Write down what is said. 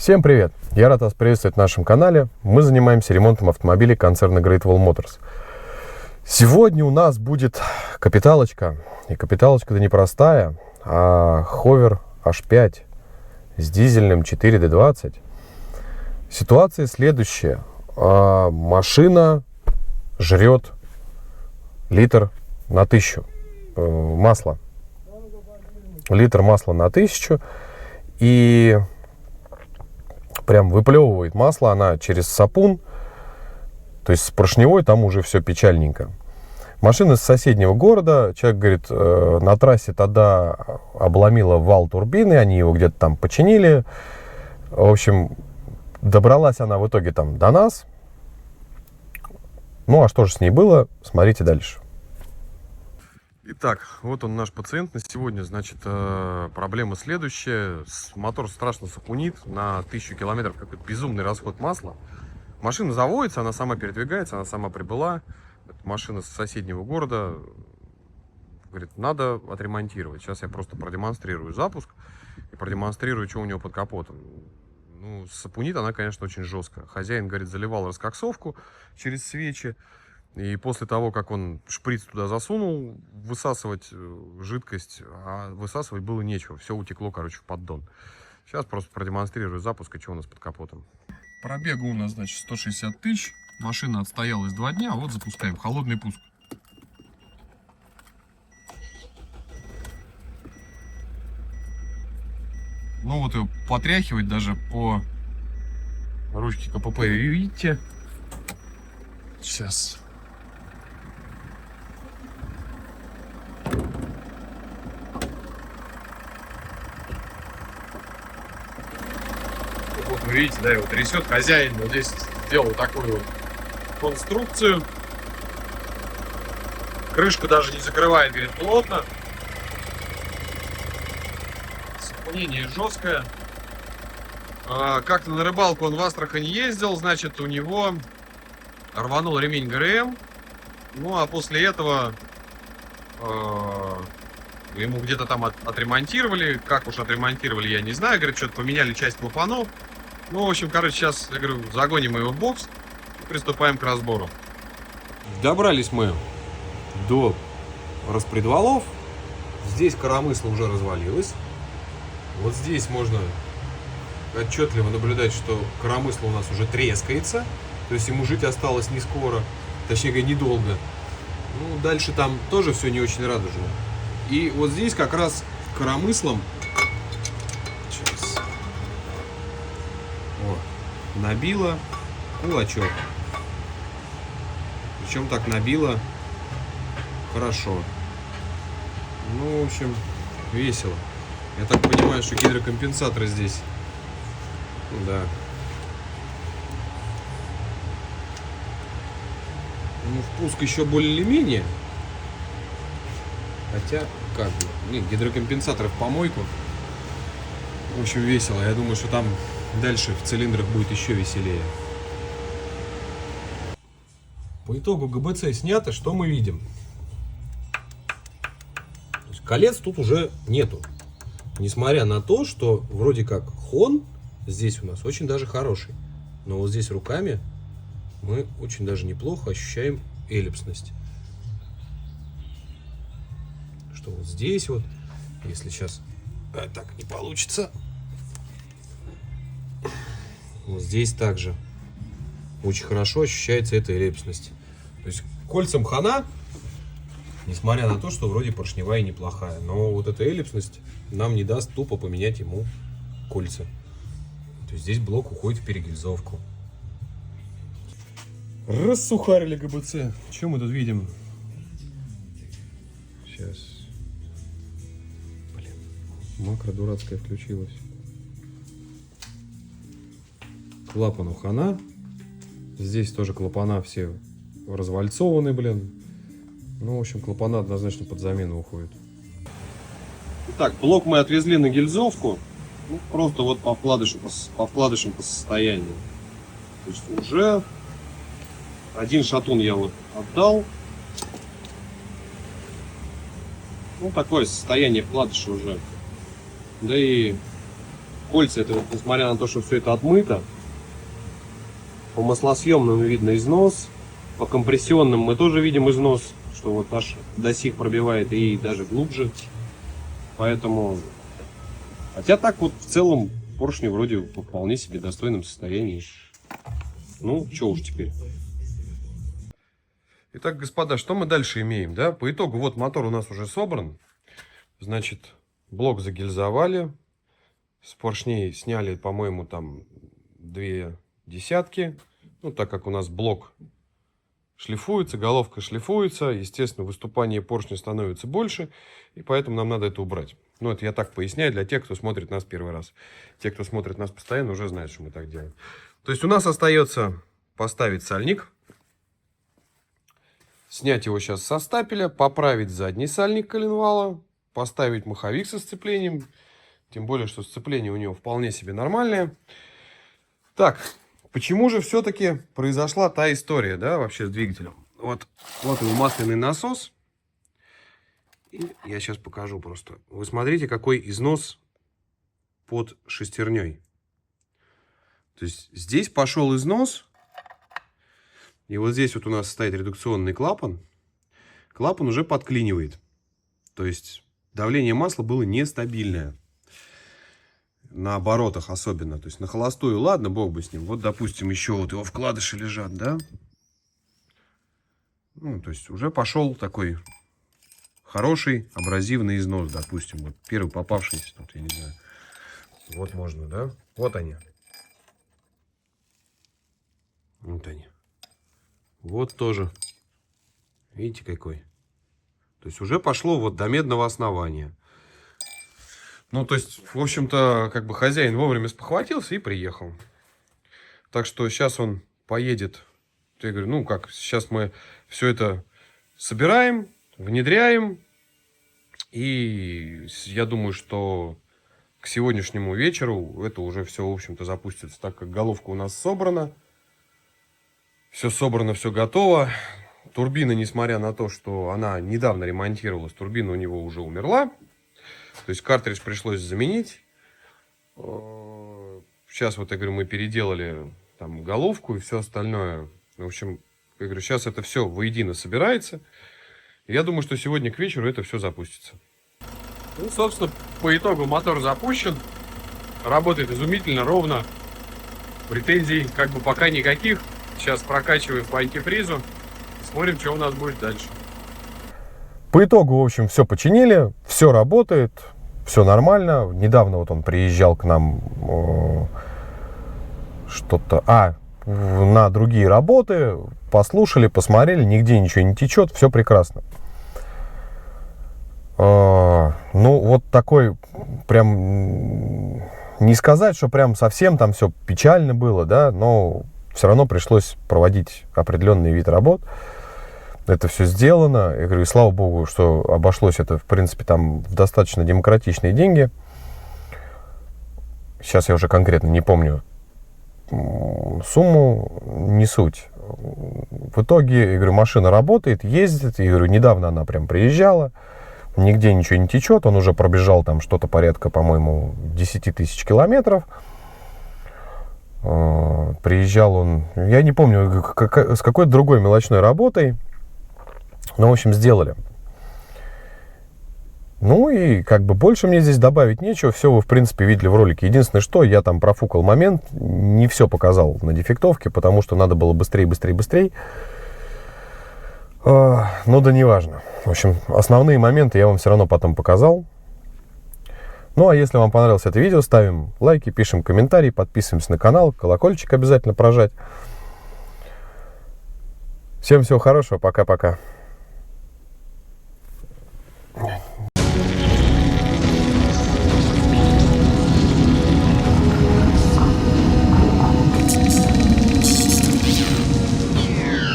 Всем привет! Я рад вас приветствовать на нашем канале. Мы занимаемся ремонтом автомобилей концерна Great Wall Motors. Сегодня у нас будет капиталочка. И капиталочка-то непростая, а Hover H5 с дизельным 4D20. Ситуация следующая. Машина жрет литр на 1000 масла. Литр масла на 1000. И прям выплевывает масло она через сапун. То есть с поршневой там уже все печальненько. Машина с соседнего города. Человек говорит, на трассе тогда обломила вал турбины. Они его где-то там починили. В общем, добралась она в итоге там до нас. Ну, а что же с ней было, смотрите дальше. Итак, вот он наш пациент на сегодня. Значит, проблема следующая. Мотор страшно сапунит на 1000 километров. Какой-то безумный расход масла. Машина заводится, она сама передвигается, она сама прибыла. Это машина с соседнего города. Говорит, надо отремонтировать. Сейчас я просто продемонстрирую запуск и продемонстрирую, что у него под капотом. Ну, сапунит она, конечно, очень жестко. Хозяин, говорит, заливал раскоксовку через свечи. И после того, как он шприц туда засунул, высасывать жидкость, а высасывать было нечего. Все утекло, короче, в поддон. Сейчас просто продемонстрирую запуск, и что у нас под капотом. Пробега у нас, значит, 160 тысяч. Машина отстоялась 2 дня. Вот запускаем. Холодный пуск. Ну вот ее потряхивать даже по ручке КПП. Видите? Сейчас. Вот вы видите, да, его трясет. Хозяин вот здесь сделал такую вот конструкцию. Крышку даже не закрывает, говорит, плотно. Сапунение жесткое. Как-то на рыбалку он в Астрахань ездил, значит, у него рванул ремень ГРМ. Ну, а после этого ему где-то там отремонтировали. Как уж отремонтировали, я не знаю. Говорит, что-то поменяли часть клапанов. Ну, в общем, короче, сейчас, я говорю, загоним его в бокс и приступаем к разбору. Добрались мы до распредвалов. Здесь коромысло уже развалилось. Вот здесь можно отчетливо наблюдать, что коромысло у нас уже трескается. То есть ему жить осталось не скоро, точнее говоря, недолго. Ну, дальше там тоже все не очень радужно. И вот здесь как раз коромыслом сейчас набило кулачок. Причем так набило хорошо. Ну, в общем, весело. Я так понимаю, что гидрокомпенсаторы здесь. Да. Ну, впуск еще более-менее. Хотя, как бы, нет, гидрокомпенсаторы в помойку. В общем, весело. Я думаю, что там дальше в цилиндрах будет еще веселее. По итогу ГБЦ снято. Что мы видим? То есть колец тут уже нету. Несмотря на то, что вроде как хон здесь у нас очень даже хороший. Но вот здесь руками мы очень даже неплохо ощущаем эллипсность. Что вот здесь вот, если сейчас так не получится, вот здесь также очень хорошо ощущается эта эллипсность. То есть кольцам хана, несмотря на то, что вроде поршневая неплохая, но вот эта эллипсность нам не даст тупо поменять ему кольца. То есть здесь блок уходит в перегильзовку. Рассухарили ГБЦ. Что мы тут видим? Сейчас. Блин. Макро дурацкая включилась. Клапан у хана. Здесь тоже клапана все развальцованы, блин. Ну, в общем, клапана однозначно под замену уходят. Итак, блок мы отвезли на гильзовку. Ну, просто вот по вкладышам по состоянию. То есть уже один шатун я вот отдал. Ну, такое состояние вкладыша уже. Да и Кольца, это вот, несмотря на то, что все это отмыто, по маслосъемным видно износ, по компрессионным мы тоже видим износ, что вот аж до сих пробивает и даже глубже. Поэтому, хотя так вот в целом поршни вроде в вполне себе достойном состоянии. Ну, что уж теперь. Итак, господа, что мы дальше имеем, да? По итогу, вот мотор у нас уже собран. Значит, блок загильзовали. С поршней сняли, по-моему, там 2 десятки. Ну, так как у нас блок шлифуется, головка шлифуется, естественно, выступание поршня становится больше, и поэтому нам надо это убрать. Ну, это я так поясняю для тех, кто смотрит нас первый раз. Те, кто смотрит нас постоянно, уже знают, что мы так делаем. То есть у нас остается поставить сальник, снять его сейчас со стапеля, поправить задний сальник коленвала, поставить маховик со сцеплением, тем более, что сцепление у него вполне себе нормальное. Так, почему же все-таки произошла та история, да, вообще с двигателем? Вот его масляный насос. И я сейчас покажу просто. Вы смотрите, какой износ под шестерней. То есть здесь пошел износ. И вот здесь вот у нас стоит редукционный клапан. Клапан уже подклинивает. То есть давление масла было нестабильное. На оборотах особенно. То есть на холостую, ладно, бог бы с ним. Вот, допустим, еще вот его вкладыши лежат, да? Ну, то есть уже пошел такой хороший абразивный износ, допустим. Вот первый попавшийся тут, я не знаю. Вот можно, да? Вот они. Вот они. Вот тоже. Видите, какой? То есть уже пошло вот до медного основания. Ну, то есть, в общем-то, как бы хозяин вовремя спохватился и приехал. Так что сейчас он поедет. Я говорю, ну как, сейчас мы все это собираем, внедряем. И я думаю, что к сегодняшнему вечеру это уже все, в общем-то, запустится. Так как головка у нас собрана. Все собрано, все готово. Турбина, несмотря на то, что она недавно ремонтировалась, турбина у него уже умерла. То есть картридж пришлось заменить. Сейчас, вот я говорю, мы переделали там головку и все остальное. В общем, я говорю, сейчас это все воедино собирается. И я думаю, что сегодня к вечеру это все запустится. Ну, собственно, по итогу мотор запущен. Работает изумительно, ровно. Претензий как бы пока никаких. Сейчас прокачиваем по антифризу. Смотрим, что у нас будет дальше. По итогу, в общем, все починили, все работает, все нормально. Недавно вот он приезжал к нам на другие работы, послушали, посмотрели, нигде ничего не течет, все прекрасно. Ну, вот такой прям, не сказать, что прям совсем там все печально было, да, но все равно пришлось проводить определенный вид работ. Это все сделано. Я говорю, и слава богу, что обошлось это, в принципе, там в достаточно демократичные деньги. Сейчас я уже конкретно не помню сумму, не суть. В итоге, я говорю, машина работает, ездит. Я говорю, недавно она прям приезжала. Нигде ничего не течет. Он уже пробежал там что-то порядка, по-моему, 10 тысяч километров. Приезжал он, я не помню, с какой-то другой мелочной работой. Ну, в общем, сделали. Ну и как бы больше мне здесь добавить нечего. Все вы, в принципе, видели в ролике. Единственное, что я там профукал момент. Не все показал на дефектовке, потому что надо было быстрее. Ну да неважно. В общем, основные моменты я вам все равно потом показал. Ну а если вам понравилось это видео, ставим лайки, пишем комментарии, подписываемся на канал, колокольчик обязательно прожать. Всем всего хорошего, пока-пока.